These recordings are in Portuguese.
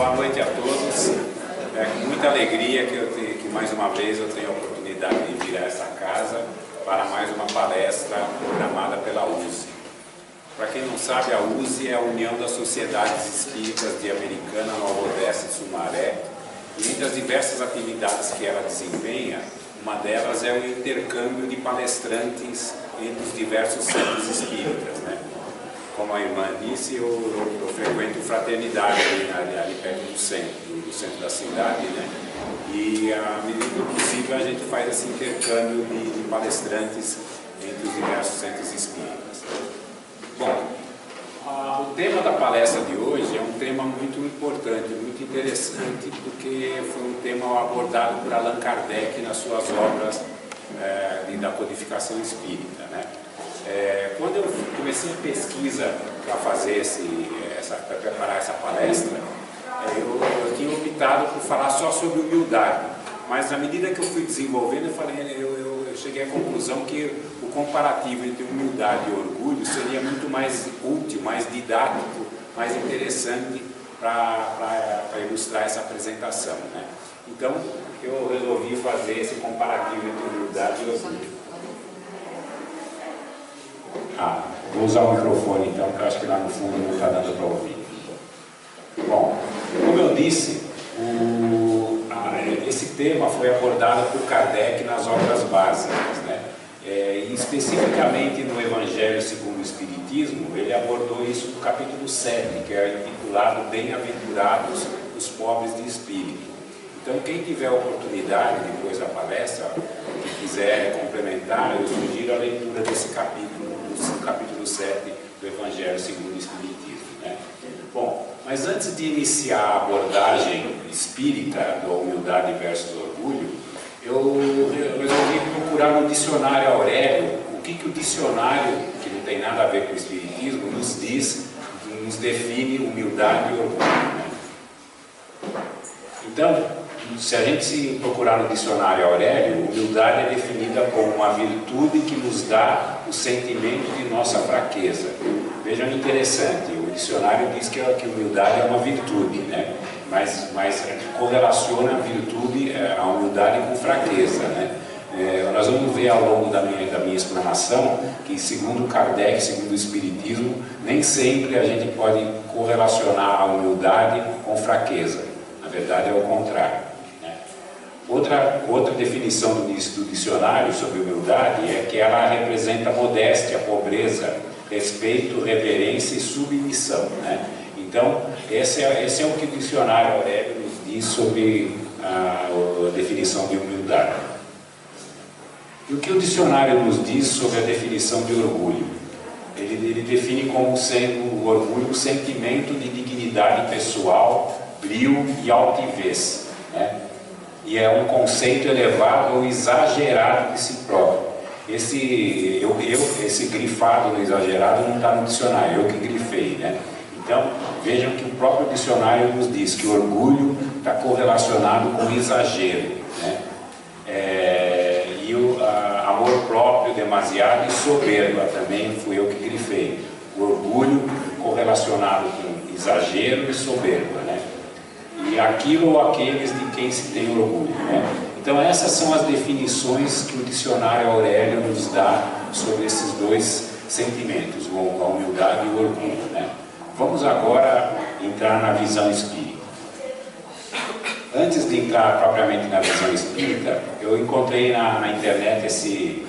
Boa noite a todos. É com muita alegria que mais uma vez eu tenho a oportunidade de vir a essa casa para mais uma palestra programada pela USE. Para quem não sabe, a USE é a União das Sociedades Espíritas de Americana, Nova Odessa e Sumaré. E entre as diversas atividades que ela desempenha, uma delas é o intercâmbio de palestrantes entre os diversos centros espíritas, né? Como a irmã disse, eu frequento fraternidade ali perto do centro da cidade, né? E à medida do possível a gente faz esse intercâmbio de palestrantes entre os diversos centros espíritas. Bom, o tema da palestra de hoje é um tema muito importante, muito interessante, porque foi um tema abordado por Allan Kardec nas suas obras da codificação espírita, né? Quando eu comecei a pesquisa para fazer para preparar essa palestra, eu tinha optado por falar só sobre humildade, mas na medida que eu fui desenvolvendo, eu cheguei à conclusão que o comparativo entre humildade e orgulho seria muito mais útil, mais didático, mais interessante para ilustrar essa apresentação, né? Então, eu resolvi fazer esse comparativo entre humildade e orgulho. Vou usar o microfone então, porque eu acho que lá no fundo não está dando para ouvir. Bom, como eu disse, esse tema foi abordado por Kardec nas obras básicas, né? E especificamente no Evangelho segundo o Espiritismo, ele abordou isso no capítulo 7, que é intitulado Bem-aventurados os pobres de espírito. Então, quem tiver a oportunidade, depois da palestra, que quiser complementar, eu sugiro a leitura desse capítulo 7 do Evangelho segundo o Espiritismo, né? Bom, mas antes de iniciar a abordagem espírita da humildade versus orgulho, eu resolvi procurar no dicionário Aurélio o que o dicionário, que não tem nada a ver com o Espiritismo, nos diz, nos define humildade e orgulho, né? Então, se a gente procurar no dicionário Aurélio, humildade é definida como uma virtude que nos dá o sentimento de nossa fraqueza. Vejam, interessante, o dicionário diz que humildade é uma virtude, né? Mas correlaciona a virtude, a humildade com fraqueza, né? Nós vamos ver ao longo da minha explanação que, segundo Kardec, segundo o Espiritismo, nem sempre a gente pode correlacionar a humildade com fraqueza. Na verdade é o contrário. Outra definição do dicionário sobre humildade é que ela representa modéstia, pobreza, respeito, reverência e submissão, né? Então, esse é o que o dicionário Aurélio nos diz sobre a definição de humildade. E o que o dicionário nos diz sobre a definição de orgulho? Ele define como sendo o orgulho um sentimento de dignidade pessoal, brio e altivez, né? E é um conceito elevado ou exagerado de si próprio. Esse grifado no exagerado não está no dicionário, eu que grifei, né? Então, vejam que o próprio dicionário nos diz que o orgulho está correlacionado com exagero, né? E o amor próprio demasiado e soberba, também fui eu que grifei. O orgulho correlacionado com exagero e soberba, né? E aquilo ou aqueles de quem se tem orgulho, né? Então essas são as definições que o dicionário Aurélio nos dá sobre esses dois sentimentos, a humildade e o orgulho, né? Vamos agora entrar na visão espírita. Antes de entrar propriamente na visão espírita, eu encontrei na internet esse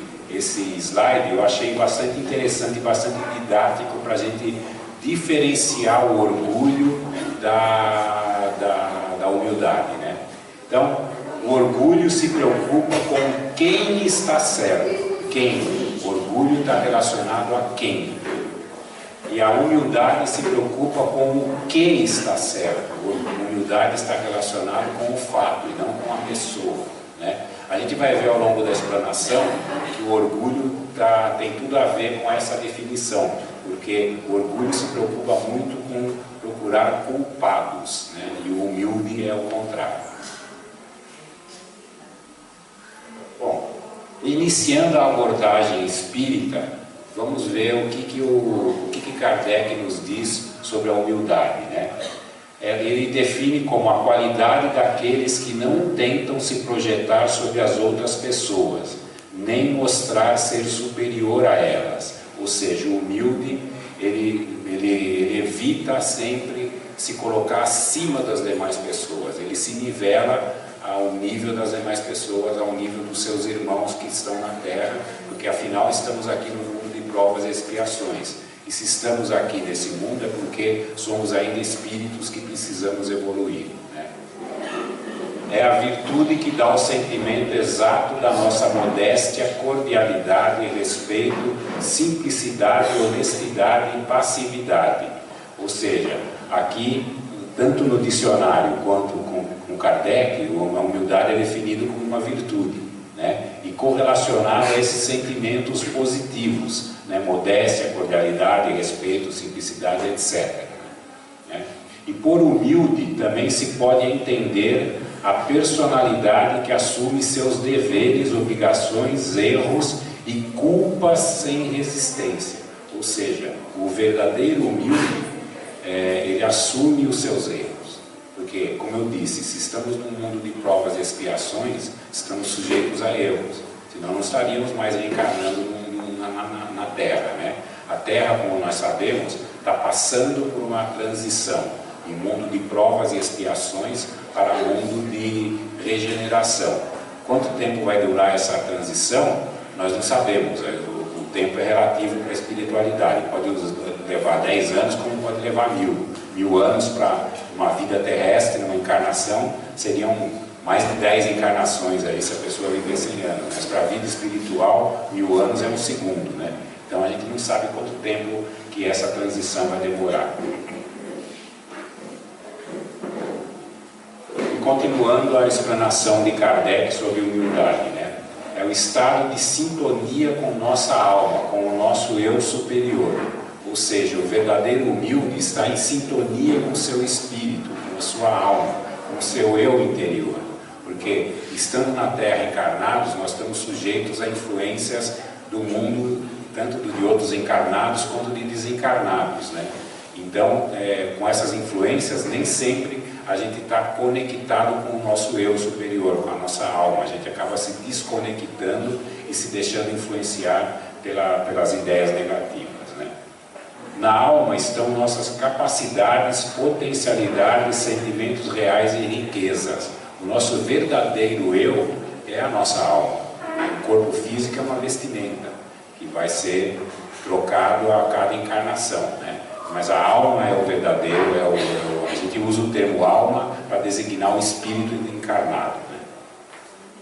slide, eu achei bastante interessante e bastante didático para a gente diferenciar o orgulho da humildade, né? Então, o orgulho se preocupa com quem está certo. Quem? O orgulho está relacionado a quem? E a humildade se preocupa com o que está certo. A humildade está relacionada com o fato e não com a pessoa, né? A gente vai ver ao longo da explanação que o orgulho tem tudo a ver com essa definição, porque o orgulho se preocupa muito com procurar culpados, né? E o humilde é o contrário. Bom, iniciando a abordagem espírita, vamos ver o que Kardec nos diz sobre a humildade, né? ele define como a qualidade daqueles que não tentam se projetar sobre as outras pessoas, nem mostrar ser superior a elas. Ou seja, o humilde, ele evita sempre se colocar acima das demais pessoas, ele se nivela ao nível das demais pessoas, ao nível dos seus irmãos que estão na Terra, porque afinal estamos aqui no mundo de provas e expiações. E se estamos aqui nesse mundo é porque somos ainda espíritos que precisamos evoluir, né? É a virtude que dá o sentimento exato da nossa modéstia, cordialidade, respeito, simplicidade, honestidade e passividade. Ou seja, aqui, tanto no dicionário quanto com Kardec, a humildade é definida como uma virtude, né? E correlacionada a esses sentimentos positivos, né? Modéstia, cordialidade, respeito, simplicidade, etc. Né? E por humilde também se pode entender a personalidade que assume seus deveres, obrigações, erros e culpas sem resistência. Ou seja, o verdadeiro humilde, ele assume os seus erros. Porque, como eu disse, se estamos num mundo de provas e expiações, estamos sujeitos a erros. Senão não estaríamos mais reencarnando na Terra, né? A Terra, como nós sabemos, está passando por uma transição de mundo de provas e expiações para um mundo de regeneração. Quanto tempo vai durar essa transição? Nós não sabemos. O tempo é relativo para a espiritualidade. Pode levar 10 anos, como pode levar 1000 anos para uma vida terrestre, uma encarnação, seriam mais de 10 encarnações aí, se a pessoa viver 100 anos. Mas para a vida espiritual, 1000 anos é um segundo, né? Então a gente não sabe quanto tempo que essa transição vai demorar. Continuando a explanação de Kardec sobre humildade, né? É o estado de sintonia com nossa alma, com o nosso eu superior. Ou seja, o verdadeiro humilde está em sintonia com o seu espírito, com a sua alma, com o seu eu interior. Porque, estando na Terra encarnados, nós estamos sujeitos a influências do mundo, tanto de outros encarnados quanto de desencarnados, né? Então, com essas influências, nem sempre a gente está conectado com o nosso eu superior, com a nossa alma. A gente acaba se desconectando e se deixando influenciar pelas ideias negativas, né? Na alma estão nossas capacidades, potencialidades, sentimentos reais e riquezas. O nosso verdadeiro eu é a nossa alma. O corpo físico é uma vestimenta que vai ser trocado a cada encarnação, né? Mas a alma é o verdadeiro, a gente usa o termo alma para designar o espírito encarnado, né?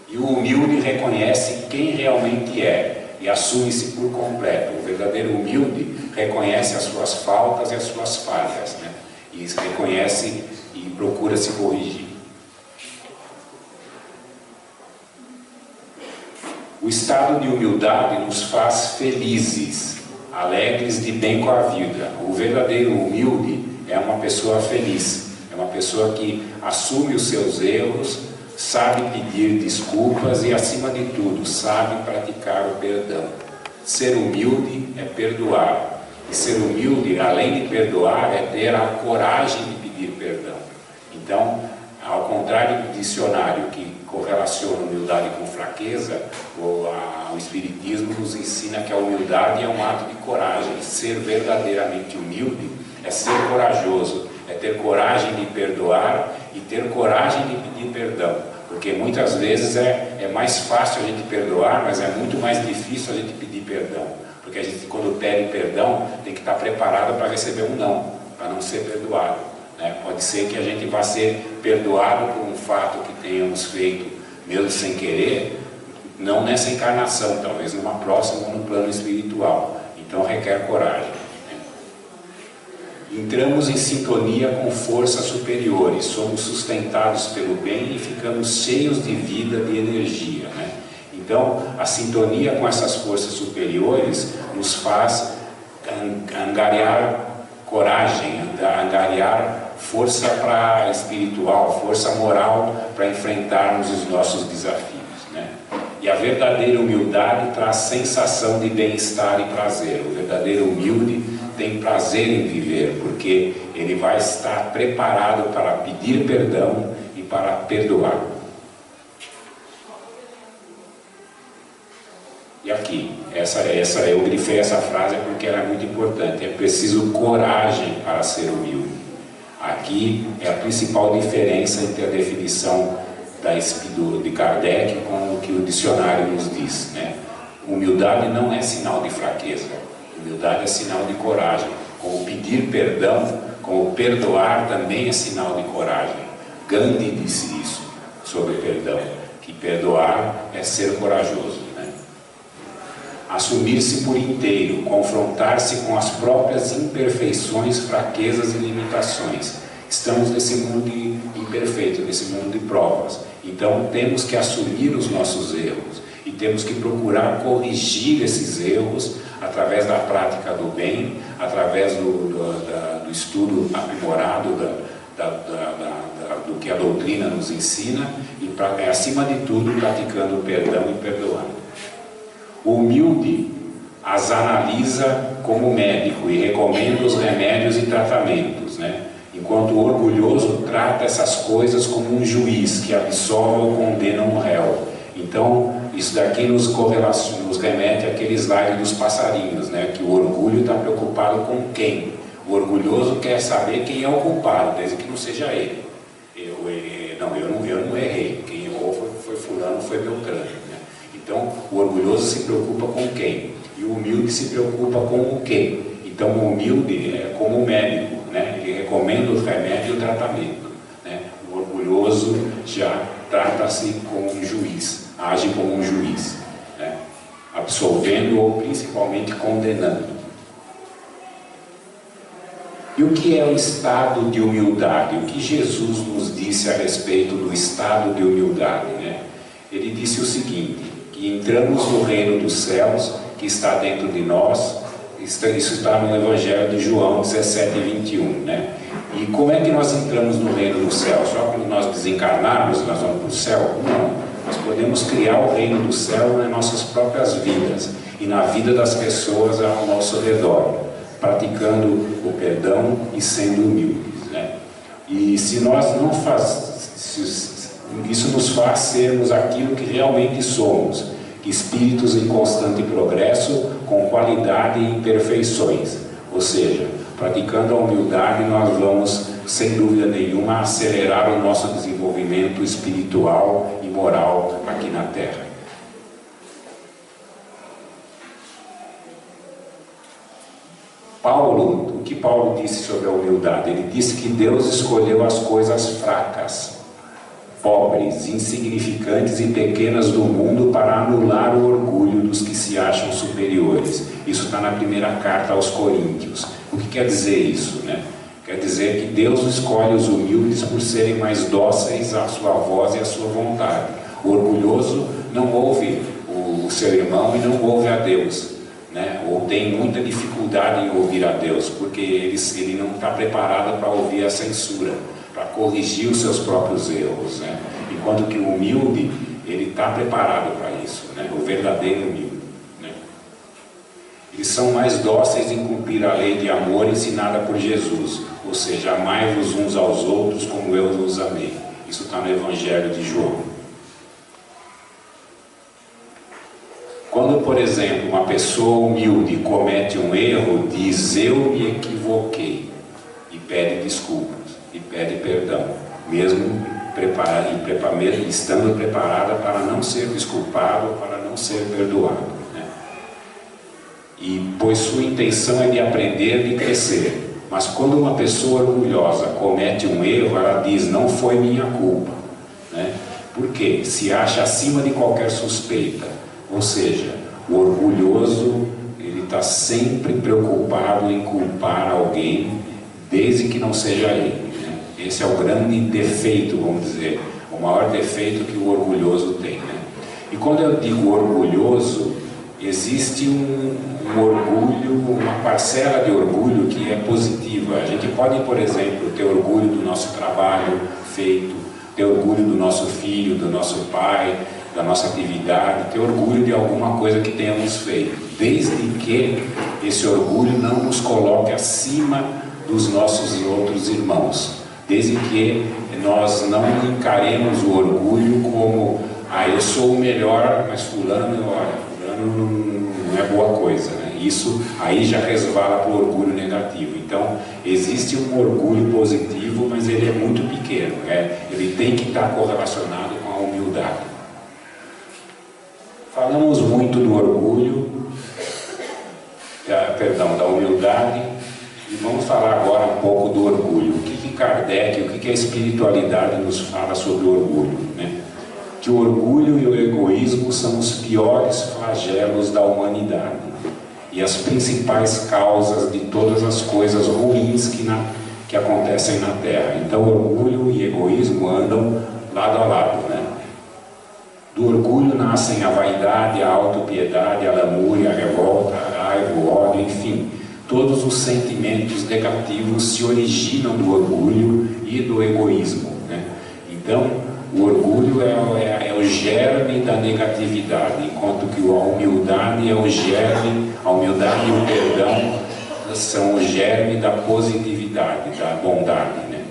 E o humilde reconhece quem realmente é e assume-se por completo. O verdadeiro humilde reconhece as suas faltas e as suas falhas, né? E reconhece e procura se corrigir. O estado de humildade nos faz felizes, alegres de bem com a vida. O verdadeiro humilde é uma pessoa feliz, é uma pessoa que assume os seus erros, sabe pedir desculpas e, acima de tudo, sabe praticar o perdão. Ser humilde é perdoar. E ser humilde, além de perdoar, é ter a coragem de pedir perdão. Então, ao contrário do dicionário que correlaciona humildade com fraqueza, o Espiritismo nos ensina que a humildade é um ato de coragem. Ser verdadeiramente humilde é ser corajoso, é ter coragem de perdoar e ter coragem de pedir perdão. Porque muitas vezes é mais fácil a gente perdoar, mas é muito mais difícil a gente pedir perdão. Porque a gente, quando pede perdão, tem que estar preparado para receber um não, para não ser perdoado, né? Pode ser que a gente vá ser perdoado por um fato que tenhamos feito, mesmo sem querer, não nessa encarnação, talvez numa próxima ou no plano espiritual. Então requer coragem, né? Entramos em sintonia com forças superiores, somos sustentados pelo bem e ficamos cheios de vida, de energia, né? Então, a sintonia com essas forças superiores nos faz angariar coragem, angariar força espiritual, força moral para enfrentarmos os nossos desafios, né? E a verdadeira humildade traz sensação de bem-estar e prazer. O verdadeiro humilde tem prazer em viver, porque ele vai estar preparado para pedir perdão e para perdoar. E aqui, eu grifei essa frase porque ela é muito importante. É preciso coragem para ser humilde. Aqui é a principal diferença entre a definição de Kardec com o que o dicionário nos diz, né? Humildade não é sinal de fraqueza. Humildade é sinal de coragem. Como pedir perdão, como perdoar também é sinal de coragem. Gandhi disse isso sobre perdão, que perdoar é ser corajoso. Assumir-se por inteiro, confrontar-se com as próprias imperfeições, fraquezas e limitações. Estamos nesse mundo imperfeito, nesse mundo de provas. Então temos que assumir os nossos erros e temos que procurar corrigir esses erros através da prática do bem, através do estudo aprimorado do que a doutrina nos ensina e, acima de tudo, praticando o perdão e perdoando. O humilde as analisa como médico e recomenda os remédios e tratamentos, né? Enquanto o orgulhoso trata essas coisas como um juiz que absolve ou condena um réu. Então, isso daqui nos remete àquele slide dos passarinhos, né? Que o orgulho está preocupado com quem? O orgulhoso quer saber quem é o culpado, desde que não seja ele. Eu não errei, quem errou foi fulano, foi Beltrano. Então, o orgulhoso se preocupa com quem? E o humilde se preocupa com o quê? Então, o humilde é como um médico, né? Ele recomenda o remédio e o tratamento, né? O orgulhoso já trata-se como um juiz, age como um juiz, né? Absolvendo ou principalmente condenando. E o que é o estado de humildade? O que Jesus nos disse a respeito do estado de humildade, né? Ele disse o seguinte: que entramos no reino dos céus, que está dentro de nós. Isso está no Evangelho de João 17 e 21, né? E como é que nós entramos no reino dos céus? Só quando nós desencarnarmos, nós vamos para o céu? Não. Nós podemos criar o reino do céu nas nossas próprias vidas e na vida das pessoas ao nosso redor, praticando o perdão e sendo humildes, né? E se nós não isso nos faz sermos aquilo que realmente somos, espíritos em constante progresso, com qualidade e imperfeições. Ou seja, praticando a humildade, nós vamos, sem dúvida nenhuma, acelerar o nosso desenvolvimento espiritual e moral aqui na Terra. O que Paulo disse sobre a humildade? Ele disse que Deus escolheu as coisas fracas, pobres, insignificantes e pequenas do mundo para anular o orgulho dos que se acham superiores. Isso está na primeira carta aos Coríntios. O que quer dizer isso, né? Quer dizer que Deus escolhe os humildes por serem mais dóceis à sua voz e à sua vontade. O orgulhoso não ouve o seu irmão e não ouve a Deus, né? Ou tem muita dificuldade em ouvir a Deus, porque ele não está preparado para ouvir a censura, para corrigir os seus próprios erros, né? Enquanto que o humilde, ele está preparado para isso, né? O verdadeiro humilde, né? Eles são mais dóceis em cumprir a lei de amor ensinada por Jesus, ou seja, amai-vos uns aos outros como eu vos amei. Isso está no Evangelho de João. Quando, por exemplo, uma pessoa humilde comete um erro, diz: eu me equivoquei, e pede desculpas, e pede perdão, mesmo estando preparada para não ser desculpado, para não ser perdoado, né? E pois sua intenção é de aprender e de crescer. Mas quando uma pessoa orgulhosa comete um erro, ela diz: não foi minha culpa, né? Porque se acha acima de qualquer suspeita. Ou seja, o orgulhoso, ele está sempre preocupado em culpar alguém, desde que não seja ele, né? Esse é o grande defeito, vamos dizer, o maior defeito que o orgulhoso tem, né? E quando eu digo orgulhoso, existe um orgulho, uma parcela de orgulho que é positiva. A gente pode, por exemplo, ter orgulho do nosso trabalho feito, ter orgulho do nosso filho, do nosso pai, da nossa atividade, ter orgulho de alguma coisa que tenhamos feito, desde que esse orgulho não nos coloque acima dos nossos outros irmãos, desde que nós não encaremos o orgulho como, eu sou o melhor, mas fulano não é boa coisa, né? Isso aí já resvala para o orgulho negativo. Então, existe um orgulho positivo, mas ele é muito pequeno, ele tem que estar correlacionado com a humildade. Falamos muito do orgulho, da humildade, e vamos falar agora um pouco do orgulho. O que Kardec, o que a espiritualidade nos fala sobre o orgulho, né? Que o orgulho e o egoísmo são os piores flagelos da humanidade e as principais causas de todas as coisas ruins que acontecem na Terra. Então, orgulho e egoísmo andam lado a lado, né? Do orgulho nascem a vaidade, a autopiedade, a lamúria, a revolta, a raiva, o ódio, enfim. Todos os sentimentos negativos se originam do orgulho e do egoísmo, né? Então, o orgulho é o germe da negatividade, enquanto que a humildade é o germe, a humildade e o perdão são o germe da positividade, da bondade, né?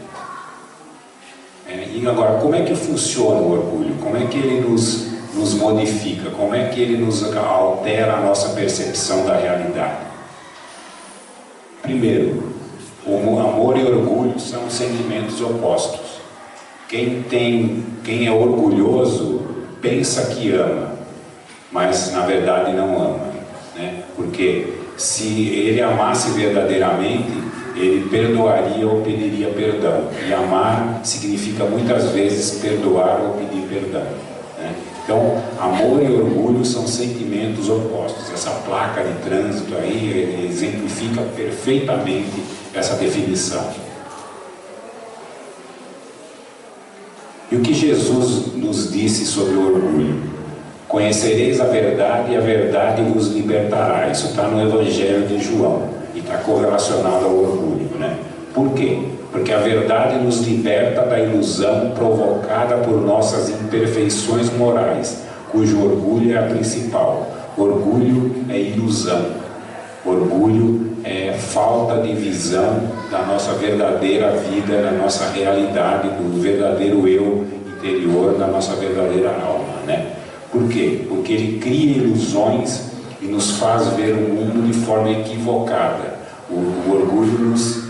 E agora, como é que funciona o orgulho? Como é que ele nos modifica? Como é que ele nos altera a nossa percepção da realidade? Primeiro, o amor e o orgulho são sentimentos opostos. Quem é orgulhoso pensa que ama, mas na verdade não ama, né? Porque se ele amasse verdadeiramente, ele perdoaria ou pediria perdão. E amar significa muitas vezes perdoar ou pedir perdão, né? Então, amor e orgulho são sentimentos opostos. Essa placa de trânsito aí exemplifica perfeitamente essa definição. E o que Jesus nos disse sobre o orgulho? Conhecereis a verdade e a verdade vos libertará. Isso está no Evangelho de João e está correlacionado ao orgulho, né? Por quê? Porque a verdade nos liberta da ilusão provocada por nossas imperfeições morais, cujo orgulho é a principal. Orgulho é ilusão. Orgulho é falta de visão da nossa verdadeira vida, da nossa realidade, do verdadeiro eu interior, da nossa verdadeira alma, né? Por quê? Porque ele cria ilusões e nos faz ver o mundo de forma equivocada. O orgulho nos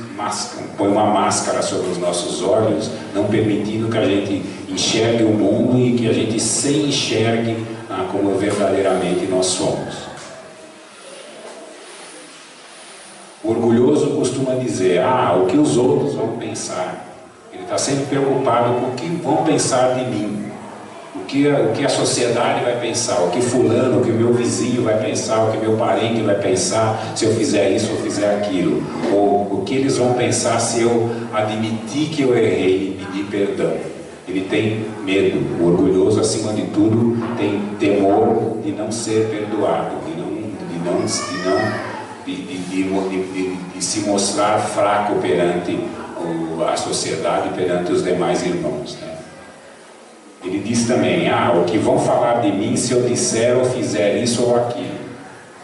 põe uma máscara sobre os nossos olhos, não permitindo que a gente enxergue o mundo e que a gente se enxergue como verdadeiramente nós somos. O orgulhoso costuma dizer, o que os outros vão pensar. Ele está sempre preocupado com o que vão pensar de mim, o que a sociedade vai pensar, o que fulano, o que o meu vizinho vai pensar, o que meu parente vai pensar se eu fizer isso ou fizer aquilo, ou o que eles vão pensar se eu admitir que eu errei e pedir perdão. Ele tem medo. O orgulhoso, acima de tudo, tem temor de não ser perdoado, de se mostrar fraco perante a sociedade, perante os demais irmãos, né? Ele diz também, o que vão falar de mim se eu disser ou fizer isso ou aquilo,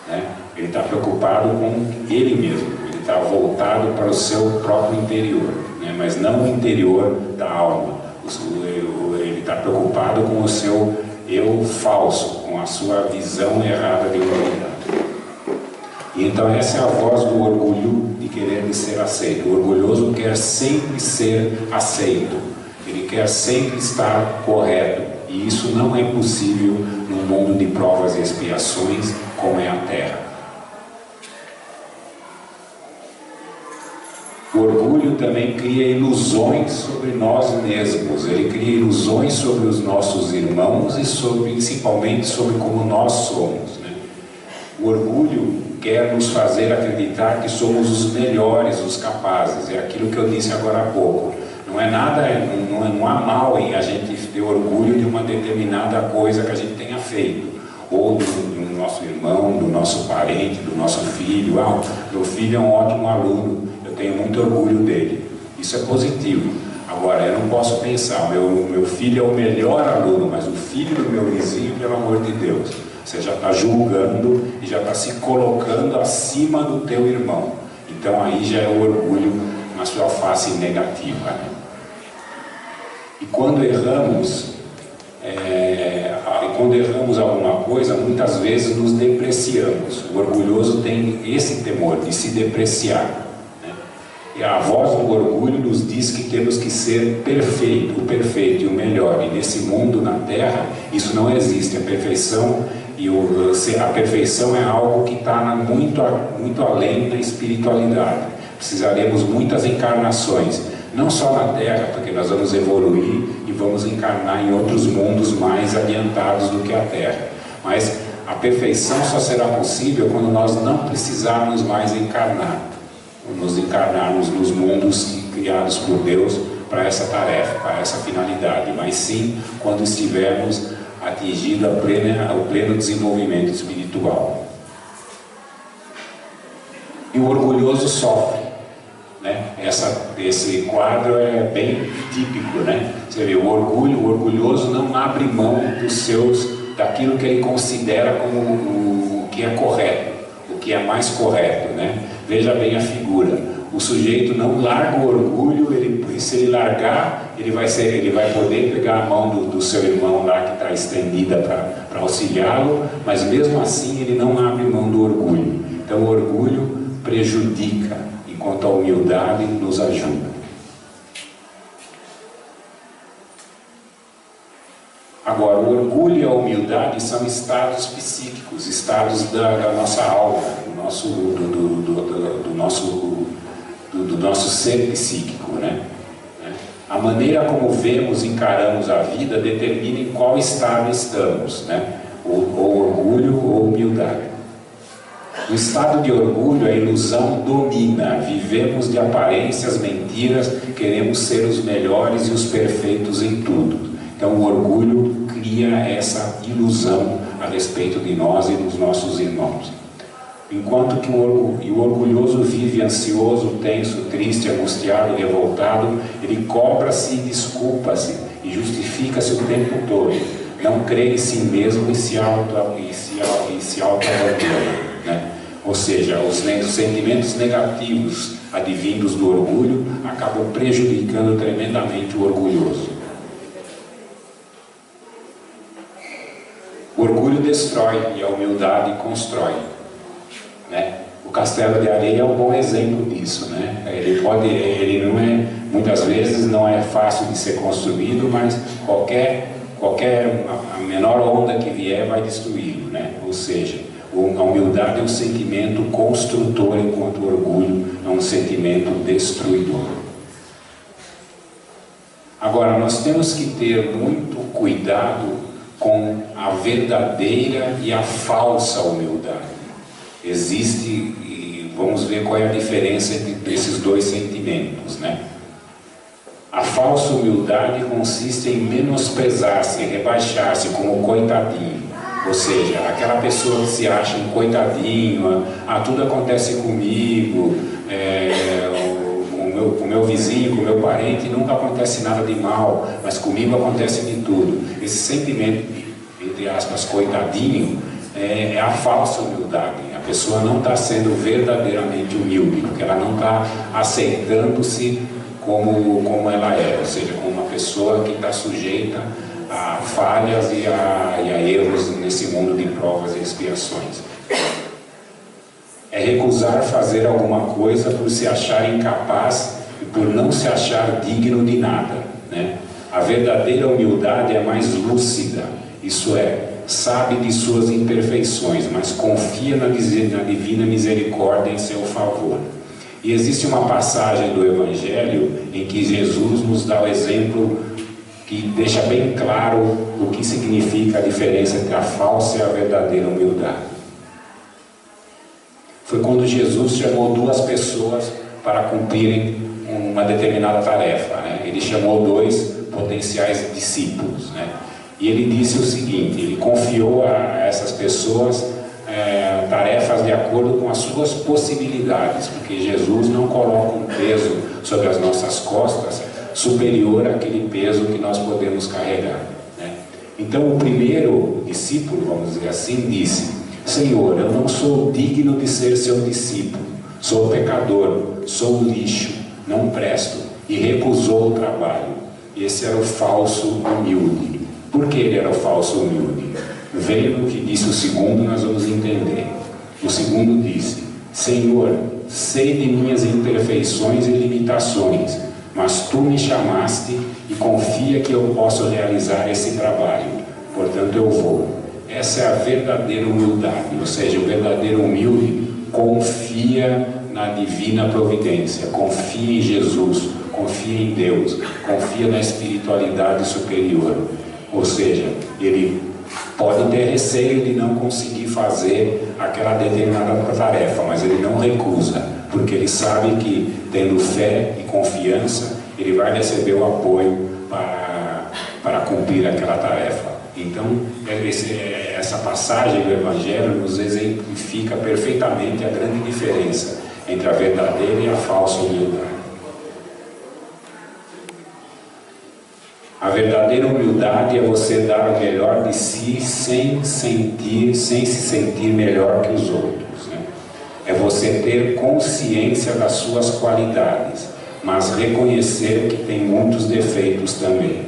né? Ele está preocupado com ele mesmo, ele está voltado para o seu próprio interior, né? Mas não o interior da alma. Ele está preocupado com o seu eu falso, com a sua visão errada de humanidade. E então essa é a voz do orgulho de querer ser aceito. O orgulhoso quer sempre ser aceito. Ele quer sempre estar correto. E isso não é possível num mundo de provas e expiações como é a Terra. O orgulho também cria ilusões sobre nós mesmos. Ele cria ilusões sobre os nossos irmãos e principalmente sobre como nós somos, né? O orgulho quer nos fazer acreditar que somos os melhores, os capazes. É aquilo que eu disse agora há pouco. Não há mal em a gente ter orgulho de uma determinada coisa que a gente tenha feito, ou do nosso irmão, do nosso parente, do nosso filho. Meu filho é um ótimo aluno, eu tenho muito orgulho dele. Isso é positivo. Agora, eu não posso pensar, meu filho é o melhor aluno, mas o filho do meu vizinho, pelo amor de Deus, você já está julgando e já está se colocando acima do teu irmão. Então aí já é o orgulho na sua face negativa, né? E quando erramos alguma coisa, muitas vezes nos depreciamos. O orgulhoso tem esse temor de se depreciar, né? E a voz do orgulho nos diz que temos que ser perfeito, o perfeito e o melhor. E nesse mundo, na Terra, isso não existe. A perfeição a perfeição é algo que está muito além da espiritualidade. Precisaremos muitas encarnações, não só na Terra, porque nós vamos evoluir e vamos encarnar em outros mundos mais adiantados do que a Terra. Mas a perfeição só será possível quando nós não precisarmos mais encarnar, nos encarnarmos nos mundos criados por Deus para essa tarefa, para essa finalidade, mas sim quando estivermos atingido o pleno desenvolvimento espiritual. E o orgulhoso sofre, né? Esse quadro é bem típico, né? Você vê, o orgulhoso não abre mão daquilo que ele considera como o que é correto, o que é mais correto, né? Veja bem a figura. O sujeito não larga o orgulho, se ele largar, ele vai poder pegar a mão do seu irmão lá que está estendida para auxiliá-lo, mas mesmo assim ele não abre mão do orgulho. Então o orgulho prejudica, enquanto a humildade nos ajuda. Agora, o orgulho e a humildade são estados psíquicos, estados da nossa alma, do nosso ser psíquico, né? A maneira como vemos e encaramos a vida determina em qual estado estamos, né? Ou orgulho ou humildade. No estado de orgulho, a ilusão domina, vivemos de aparências, mentiras, queremos ser os melhores e os perfeitos em tudo. Então o orgulho cria essa ilusão a respeito de nós e dos nossos irmãos. Enquanto que o orgulhoso vive ansioso, tenso, triste, angustiado, revoltado, ele cobra-se e desculpa-se e justifica-se o tempo todo. Não crê em si mesmo e se auto-abandona, né? Ou seja, os sentimentos negativos advindos do orgulho acabam prejudicando tremendamente o orgulhoso. O orgulho destrói e a humildade constrói, né? O castelo de areia é um bom exemplo disso, né? Ele não é, muitas vezes não é fácil de ser construído, mas a menor onda que vier vai destruí-lo, né? Ou seja, a humildade é um sentimento construtor, enquanto o orgulho é um sentimento destruidor. Agora, nós temos que ter muito cuidado com a verdadeira e a falsa humildade. Existe, e vamos ver qual é a diferença entre esses dois sentimentos, né? A falsa humildade consiste em menosprezar-se, rebaixar-se como coitadinho. Ou seja, aquela pessoa que se acha um coitadinho, tudo acontece comigo, com o meu vizinho, com o meu parente, nunca acontece nada de mal, mas comigo acontece de tudo. Esse sentimento, entre aspas, coitadinho, é a falsa humildade. A pessoa não está sendo verdadeiramente humilde, porque ela não está aceitando-se como ela é, ou seja, como uma pessoa que está sujeita a falhas e a erros nesse mundo de provas e expiações. É recusar fazer alguma coisa por se achar incapaz e por não se achar digno de nada, né? A verdadeira humildade é mais lúcida, isso é, sabe de suas imperfeições, mas confia na divina misericórdia em seu favor. E existe uma passagem do Evangelho em que Jesus nos dá o exemplo que deixa bem claro o que significa a diferença entre a falsa e a verdadeira humildade. Foi quando Jesus chamou duas pessoas para cumprirem uma determinada tarefa, né? Ele chamou dois potenciais discípulos, né? E ele disse o seguinte, ele confiou a essas pessoas tarefas de acordo com as suas possibilidades, porque Jesus não coloca um peso sobre as nossas costas superior àquele peso que nós podemos carregar, né? Então o primeiro discípulo, vamos dizer assim, disse: Senhor, eu não sou digno de ser seu discípulo, sou pecador, sou lixo, não presto, e recusou o trabalho. Esse era o falso humilde. Por que ele era o falso humilde? Vendo o que disse o segundo, nós vamos entender. O segundo disse: Senhor, sei de minhas imperfeições e limitações, mas tu me chamaste e confia que eu posso realizar esse trabalho, portanto eu vou. Essa é a verdadeira humildade, ou seja, o verdadeiro humilde confia na divina providência, confia em Jesus, confia em Deus, confia na espiritualidade superior. Ou seja, ele pode ter receio de não conseguir fazer aquela determinada tarefa, mas ele não recusa, porque ele sabe que, tendo fé e confiança, ele vai receber o apoio para cumprir aquela tarefa. Então, essa passagem do Evangelho nos exemplifica perfeitamente a grande diferença entre a verdadeira e a falsa humildade. A verdadeira humildade é você dar o melhor de si sem se sentir melhor que os outros, né? É você ter consciência das suas qualidades, mas reconhecer que tem muitos defeitos também,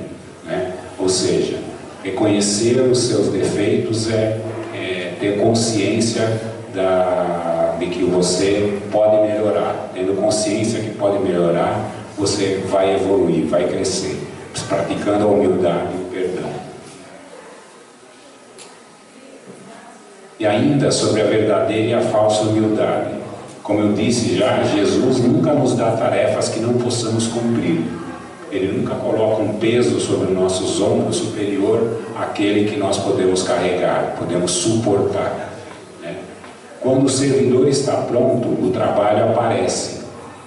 né? Ou seja, reconhecer os seus defeitos é ter consciência de que você pode melhorar. Tendo consciência que pode melhorar, você vai evoluir, vai crescer, praticando a humildade e o perdão. E ainda sobre a verdadeira e a falsa humildade. Como eu disse já, Jesus nunca nos dá tarefas que não possamos cumprir. Ele nunca coloca um peso sobre nossos ombros superior àquele que nós podemos carregar, podemos suportar, né? Quando o servidor está pronto, o trabalho aparece,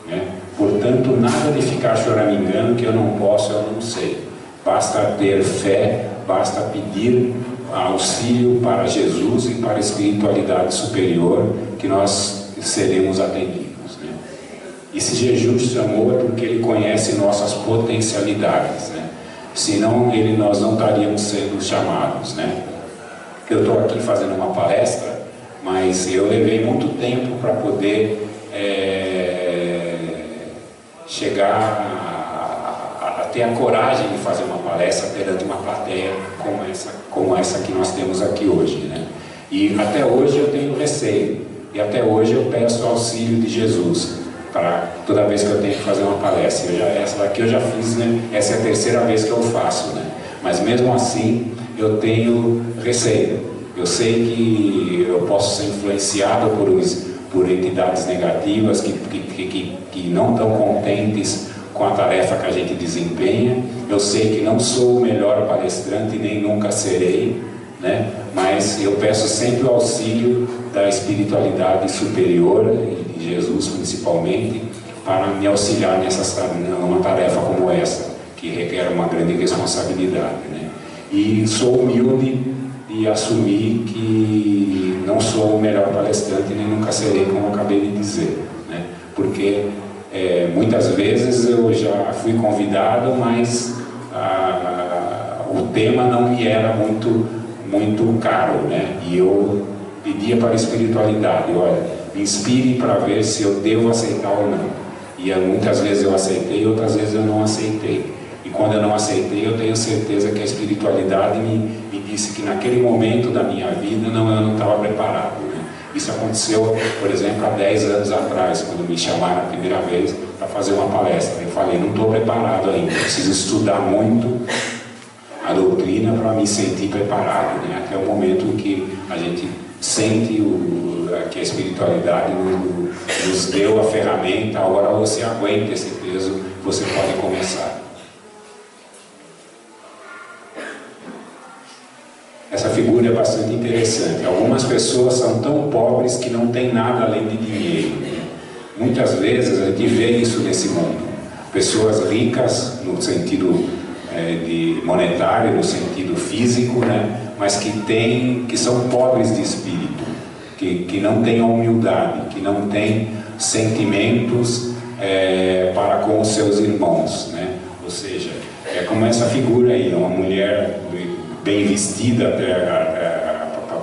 né? Portanto, nada de ficar choramingando que eu não posso, eu não sei. Basta ter fé, basta pedir auxílio para Jesus e para a espiritualidade superior, que nós seremos atendidos, né? E se Jesus chamou é porque Ele conhece nossas potencialidades, né? Senão nós não estaríamos sendo chamados, né? Eu estou aqui fazendo uma palestra, mas eu levei muito tempo para poder chegar a ter a coragem de fazer uma palestra perante uma plateia como essa que nós temos aqui hoje, né? E até hoje eu tenho receio, e até hoje eu peço auxílio de Jesus para toda vez que eu tenho que fazer uma palestra. Essa daqui eu já fiz, né? Essa é a terceira vez que eu faço, né? Mas mesmo assim eu tenho receio. Eu sei que eu posso ser influenciado por entidades negativas que não estão contentes com a tarefa que a gente desempenha. Eu sei que não sou o melhor palestrante, nem nunca serei, né? Mas eu peço sempre o auxílio da espiritualidade superior, e de Jesus principalmente, para me auxiliar numa tarefa como essa, que requer uma grande responsabilidade, né? E sou humilde e assumir que não sou o melhor palestrante, nem nunca serei, como eu acabei de dizer, né? Porque muitas vezes eu já fui convidado, mas o tema não me era muito caro, né? E eu pedia para a espiritualidade: olha, me inspire para ver se eu devo aceitar ou não. E muitas vezes eu aceitei, outras vezes eu não aceitei. E quando eu não aceitei, eu tenho certeza que a espiritualidade me disse que naquele momento da minha vida eu não estava preparado, né? Isso aconteceu, por exemplo, há 10 anos atrás, quando me chamaram a primeira vez para fazer uma palestra. Eu falei: não estou preparado ainda, preciso estudar muito a doutrina para me sentir preparado, né? Até o momento em que a gente sente que a espiritualidade nos deu a ferramenta, agora você aguenta esse peso, você pode começar. Essa figura é bastante interessante. Algumas pessoas são tão pobres que não têm nada além de dinheiro. Muitas vezes a gente vê isso nesse mundo. Pessoas ricas no sentido de monetário, no sentido físico, né? Mas que são pobres de espírito, que não têm a humildade, que não têm sentimentos para com os seus irmãos, né? Ou Ou seja, é como essa figura aí, uma mulher bem vestida,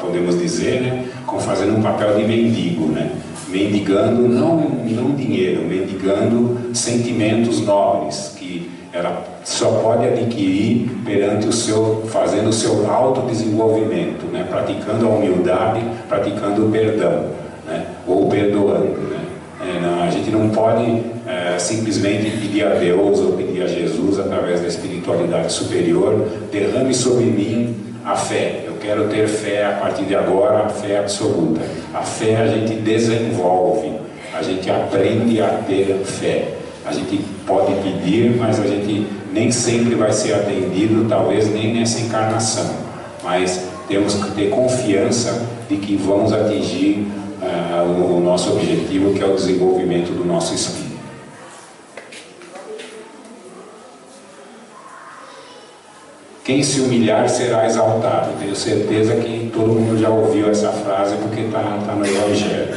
podemos dizer, né? Como fazendo um papel de mendigo, né? Mendigando não dinheiro, mendigando sentimentos nobres que ela só pode adquirir perante fazendo o seu autodesenvolvimento, né? Praticando a humildade, praticando o perdão, né? Ou perdoando, né? A gente não pode simplesmente pedir a Deus ou pedir a Jesus através da espiritualidade superior: derrame sobre mim a fé. Eu quero ter fé a partir de agora, a fé absoluta. A fé a gente desenvolve, a gente aprende a ter fé. A gente pode pedir, mas a gente nem sempre vai ser atendido, talvez nem nessa encarnação. Mas temos que ter confiança de que vamos atingir o nosso objetivo, que é o desenvolvimento do nosso espírito. Quem se humilhar será exaltado. Tenho certeza que todo mundo já ouviu essa frase, porque está no Evangelho,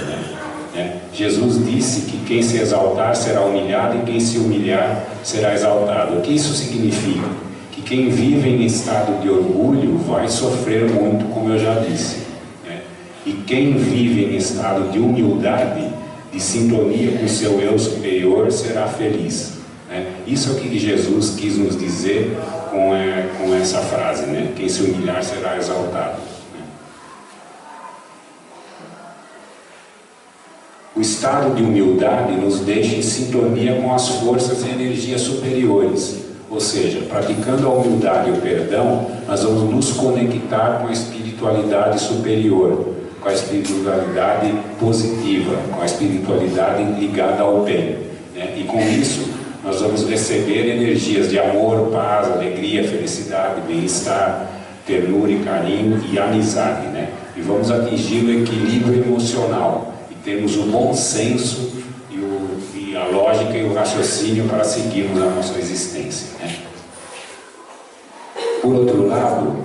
né? Jesus disse que quem se exaltar será humilhado e quem se humilhar será exaltado. O que isso significa? Que quem vive em estado de orgulho vai sofrer muito, como eu já disse, né? E quem vive em estado de humildade, de sintonia com o seu eu superior, será feliz, né? Isso é o que Jesus quis nos dizer com essa frase, né? Quem se humilhar será exaltado, né? O estado de humildade nos deixa em sintonia com as forças e energias superiores. Ou seja, praticando a humildade e o perdão, nós vamos nos conectar com a espiritualidade superior, com a espiritualidade positiva, com a espiritualidade ligada ao bem, né? E com isso nós vamos receber energias de amor, paz, alegria, felicidade, bem-estar, ternura e carinho e amizade, né? E vamos atingir o equilíbrio emocional e termos o bom senso e a lógica e o raciocínio para seguirmos a nossa existência, né? Por outro lado,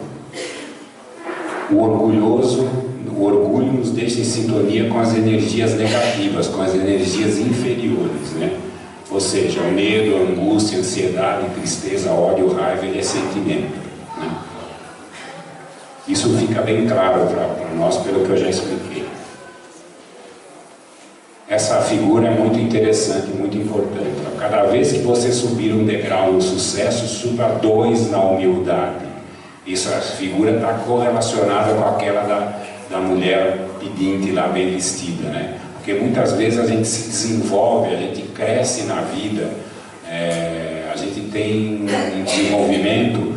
o orgulho nos deixa em sintonia com as energias negativas, com as energias inferiores, né? Ou seja, o medo, a angústia, a ansiedade, a tristeza, ódio, raiva e ressentimento, né? Isso fica bem claro para nós, pelo que eu já expliquei. Essa figura é muito interessante, muito importante. Cada vez que você subir um degrau no sucesso, suba 2 na humildade. Essa figura está correlacionada com aquela da mulher pedinte lá, bem vestida, né? Porque muitas vezes a gente se desenvolve, a gente cresce na vida, a gente tem um desenvolvimento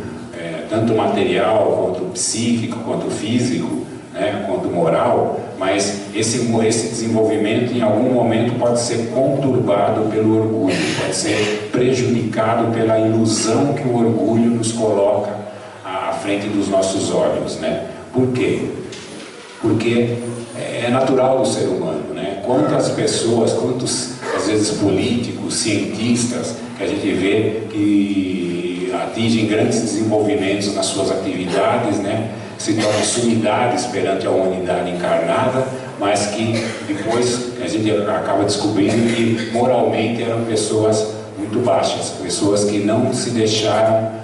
tanto material, quanto psíquico, quanto físico, né, quanto moral, mas esse desenvolvimento em algum momento pode ser conturbado pelo orgulho, pode ser prejudicado pela ilusão que o orgulho nos coloca à frente dos nossos olhos, né? Por quê? Porque é natural do ser humano, né? Quantas pessoas, quantos, às vezes, políticos, cientistas, que a gente vê que atingem grandes desenvolvimentos nas suas atividades, né? Se tornam sumidades perante a humanidade encarnada, mas que depois a gente acaba descobrindo que moralmente eram pessoas muito baixas, pessoas que não se deixaram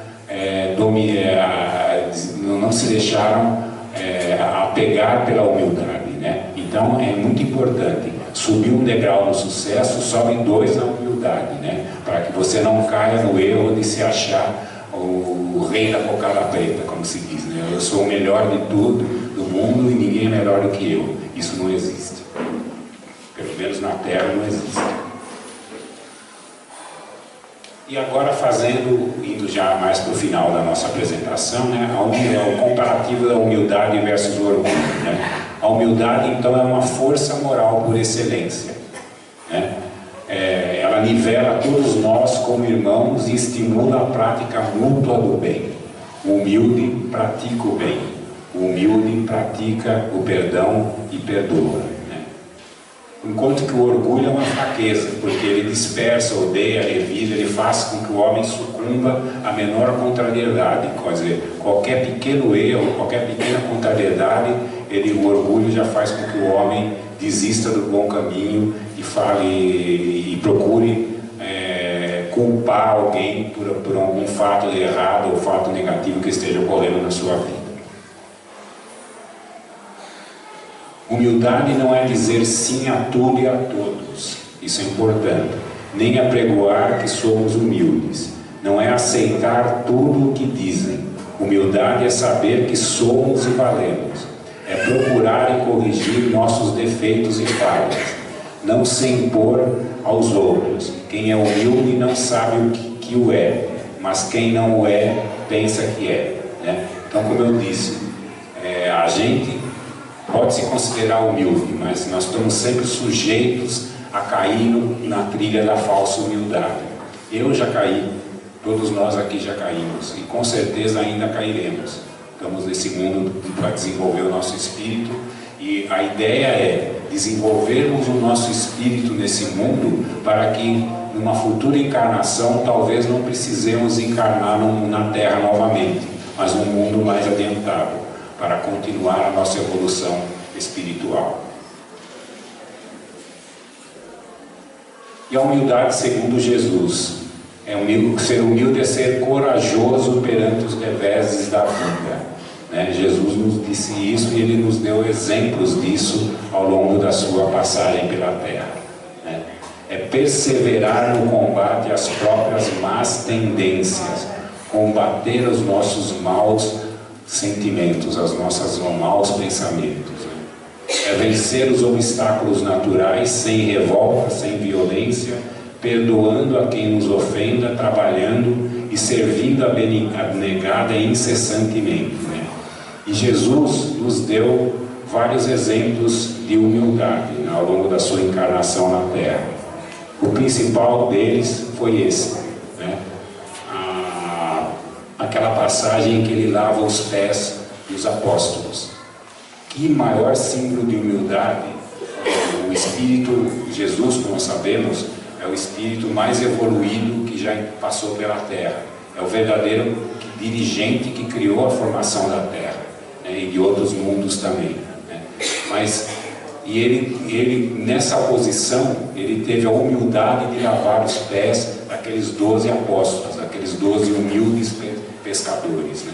apegar pela humildade, né? Então é muito importante subir um degrau no sucesso, sobe 2 na humildade, né? Para que você não caia no erro de se achar o rei da cocada preta, como se diz, né? Eu sou o melhor de tudo, do mundo, e ninguém é melhor do que eu. Isso não existe. Pelo menos na Terra não existe. E agora indo já mais para o final da nossa apresentação, né? O comparativo da humildade versus o orgulho, né? A humildade, então, é uma força moral por excelência, né? Ela nivela todos nós como irmãos e estimula a prática mútua do bem. O humilde pratica o bem, o humilde pratica o perdão e perdoa, né? Enquanto que o orgulho é uma fraqueza, porque ele dispersa, odeia, revida, ele faz com que o homem sucumba à menor contrariedade. Quer dizer, qualquer pequeno erro, qualquer pequena contrariedade, o orgulho já faz com que o homem desista do bom caminho e procure culpar alguém por algum fato errado ou fato negativo que esteja ocorrendo na sua vida. Humildade não é dizer sim a tudo e a todos, isso é importante, nem apregoar que somos humildes, não é aceitar tudo o que dizem. Humildade é saber que somos e valemos, é procurar e corrigir nossos defeitos e falhas, não se impor aos outros. Quem é humilde não sabe o que o é, mas quem não o é, pensa que é, né? Então, como eu disse, a gente pode se considerar humilde, mas nós estamos sempre sujeitos a cair na trilha da falsa humildade. Eu já caí, todos nós aqui já caímos, e com certeza ainda cairemos. Estamos nesse mundo para desenvolver o nosso espírito, e a ideia é desenvolvermos o nosso espírito nesse mundo para que numa futura encarnação talvez não precisemos encarnar na Terra novamente, mas num mundo mais adiantado, para continuar a nossa evolução espiritual. E a humildade segundo Jesus. Ser humilde é ser corajoso perante os reveses da vida. Jesus nos disse isso e Ele nos deu exemplos disso ao longo da sua passagem pela Terra. É perseverar no combate às próprias más tendências, combater os nossos maus sentimentos, os nossos maus pensamentos. É vencer os obstáculos naturais sem revolta, sem violência, perdoando a quem nos ofenda, trabalhando e servindo abnegada e incessantemente. E Jesus nos deu vários exemplos de humildade ao longo da sua encarnação na Terra. O principal deles foi esse, aquela passagem em que ele lava os pés dos apóstolos. Que maior símbolo de humildade! O Espírito Jesus, como sabemos, é o Espírito mais evoluído que já passou pela Terra. É o verdadeiro dirigente que criou a formação da Terra, e de outros mundos também. E ele, nessa posição, ele teve a humildade de lavar os pés daqueles 12 apóstolos, daqueles 12 humildes pescadores,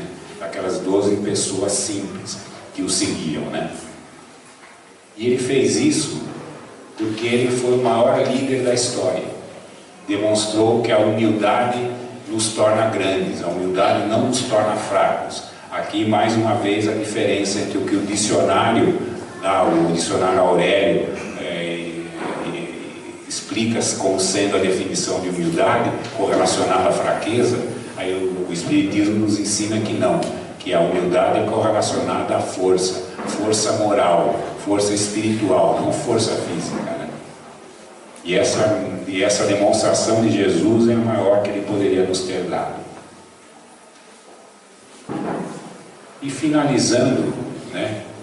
daquelas 12 pessoas simples que o seguiam. E ele fez isso porque ele foi o maior líder da história. Demonstrou que a humildade nos torna grandes, a humildade não nos torna fracos. Aqui, mais uma vez, a diferença entre o que o dicionário Aurélio, explica como sendo a definição de humildade correlacionada à fraqueza. Aí o Espiritismo nos ensina que não, que a humildade é correlacionada à força moral, força espiritual, não força física. E essa demonstração de Jesus é a maior que ele poderia nos ter dado. E finalizando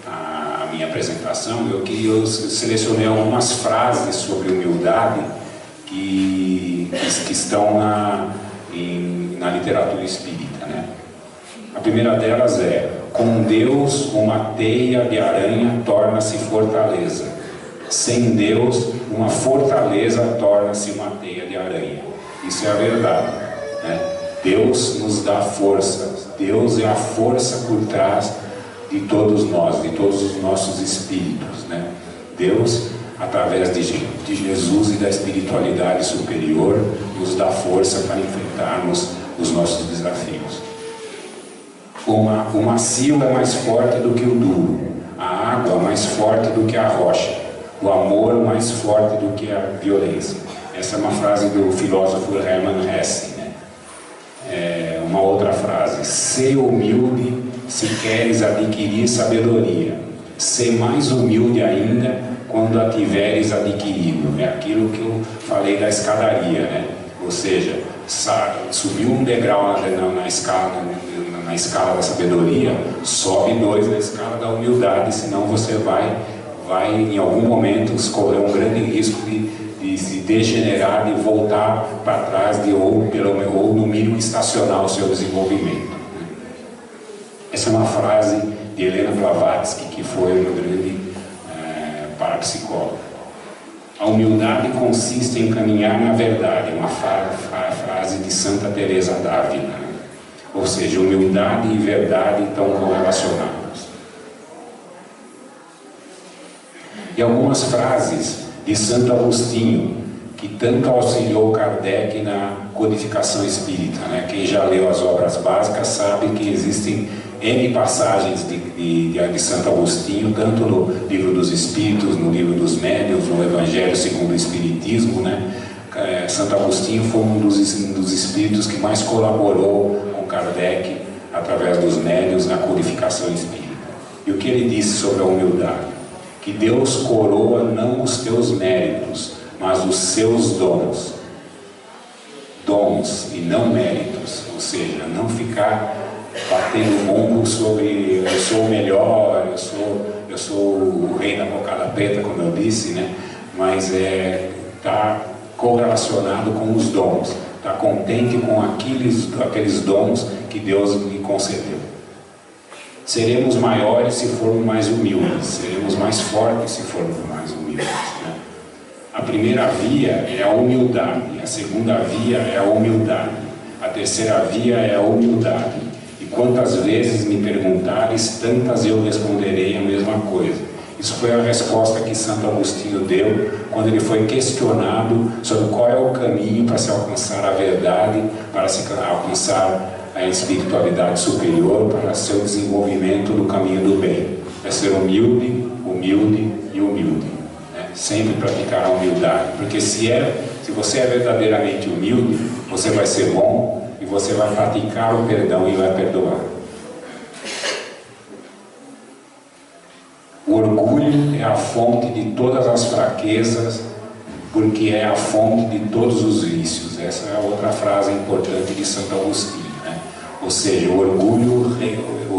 a minha apresentação, eu selecionei algumas frases sobre humildade que estão na literatura espírita. A primeira delas é: com Deus uma teia de aranha torna-se fortaleza, sem Deus uma fortaleza torna-se uma teia de aranha. Isso é a verdade. Deus nos dá força, Deus é a força por trás de todos nós, de todos os nossos espíritos. Deus, através de Jesus e da espiritualidade superior, nos dá força para enfrentarmos os nossos desafios. O macio é mais forte do que o duro, a água é mais forte do que a rocha, o amor é mais forte do que a violência. Essa é uma frase do filósofo Hermann Hesse. Uma outra frase: sê humilde se queres adquirir sabedoria, sê mais humilde ainda quando a tiveres adquirido. É aquilo que eu falei da escadaria, ou seja, subir um degrau na escala da sabedoria, sobe 2 na escala da humildade, senão você vai em algum momento correr um grande risco de se degenerar, de voltar para trás, ou no mínimo estacionar o seu desenvolvimento. Essa é uma frase de Helena Blavatsky, que foi uma grande parapsicóloga. A humildade consiste em caminhar na verdade, uma frase de Santa Teresa d'Ávila, né? Ou seja, humildade e verdade estão correlacionadas. E algumas frases de Santo Agostinho, que tanto auxiliou Kardec na codificação espírita, né? Quem já leu as obras básicas sabe que existem N passagens de Santo Agostinho, tanto no Livro dos Espíritos, no Livro dos Médiuns, no Evangelho segundo o Espiritismo, né? Santo Agostinho foi um dos espíritos que mais colaborou com Kardec, através dos médiuns, na codificação espírita. E o que ele disse sobre a humildade? Que Deus coroa não os teus méritos, mas os seus dons. Dons e não méritos, ou seja, não ficar batendo ombro sobre eu sou o melhor, eu sou o rei da cocada preta, como eu disse, né? Mas está correlacionado com os dons, está contente com aqueles dons que Deus lhe concedeu. Seremos maiores se formos mais humildes, seremos mais fortes se formos mais humildes, né? A primeira via é a humildade, a segunda via é a humildade, a terceira via é a humildade. E quantas vezes me perguntares, tantas eu responderei a mesma coisa. Isso foi a resposta que Santo Agostinho deu quando ele foi questionado sobre qual é o caminho para se alcançar a verdade, para se alcançar a espiritualidade superior, para seu desenvolvimento no caminho do bem. É ser humilde, humilde e humilde, né? Sempre praticar a humildade, porque se você é verdadeiramente humilde, você vai ser bom e você vai praticar o perdão e vai perdoar. O orgulho é a fonte de todas as fraquezas, porque é a fonte de todos os vícios. Essa é a outra frase importante de Santo Agostinho, né? Ou seja, o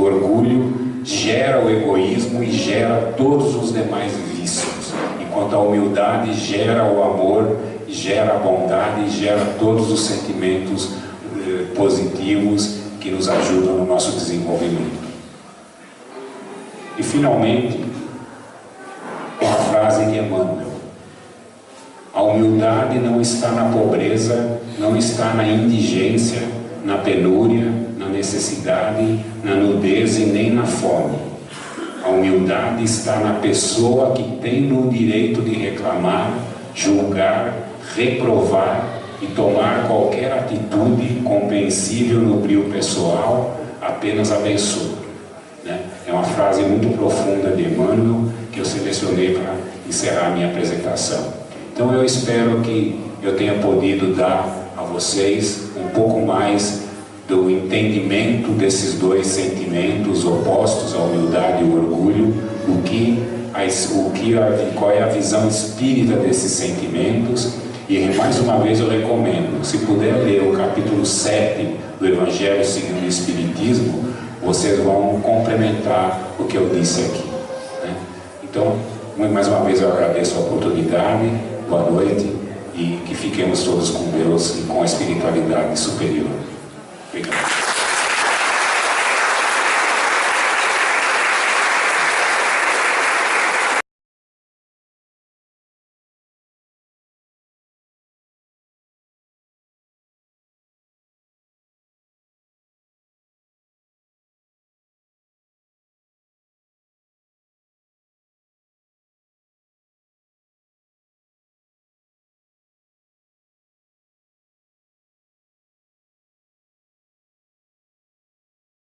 orgulho gera o egoísmo e gera todos os demais vícios, enquanto a humildade gera o amor, gera a bondade e gera todos os sentimentos positivos que nos ajudam no nosso desenvolvimento. E finalmente, com a frase de Emmanuel: a humildade não está na pobreza, não está na indigência, na penúria, na necessidade, na nudez e nem na fome. A humildade está na pessoa que tem o direito de reclamar, julgar, reprovar e tomar qualquer atitude compreensível no brio pessoal, apenas abençoa, né? É uma frase muito profunda de Emmanuel que eu selecionei para encerrar a minha apresentação. Então eu espero que eu tenha podido dar a vocês um pouco mais do entendimento desses dois sentimentos opostos, a humildade e o orgulho, qual é a visão espírita desses sentimentos. E mais uma vez eu recomendo, se puder ler o capítulo 7 do Evangelho segundo o Espiritismo, vocês vão complementar o que eu disse aqui, né? Então, mais uma vez eu agradeço a oportunidade, boa noite, e que fiquemos todos com Deus e com a espiritualidade superior. Obrigado.